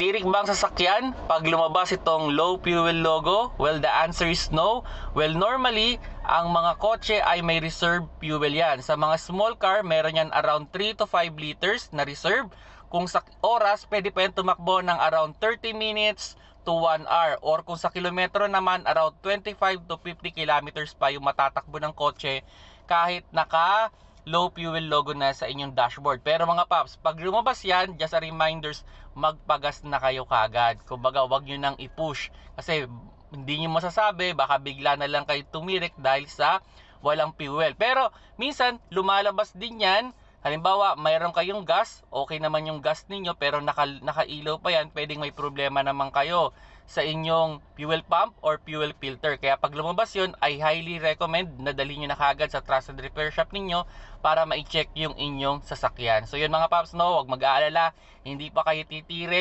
Tirik ba ang sasakyan pag lumabas itong low fuel logo? Well, the answer is no. Well, normally, ang mga kotse ay may reserve fuel yan. Sa mga small car, meron yan around 3 to 5 liters na reserve. Kung sa oras, pwede pa yan tumakbo ng around 30 minutes to 1 hour. Or kung sa kilometro naman, around 25 to 50 kilometers pa yung matatakbo ng kotse kahit naka low fuel logo na sa inyong dashboard. Pero mga paps, pag lumabas yan, just a reminders, magpagas na kayo kagad. Kumbaga, wag nyo nang i-push. Kasi hindi nyo masasabi, baka bigla na lang kayo tumirik dahil sa walang fuel. Pero minsan, lumalabas din yan. Halimbawa, mayroon kayong gas, okay naman yung gas ninyo, pero nakailaw pa yan, pwedeng may problema naman kayo sa inyong fuel pump or fuel filter. Kaya pag lumabas yun, I highly recommend na dali nyo na kagad sa trusted repair shop ninyo para ma-check yung inyong sasakyan. So yun mga paps, no, huwag mag-aalala, hindi pa kayo titirik.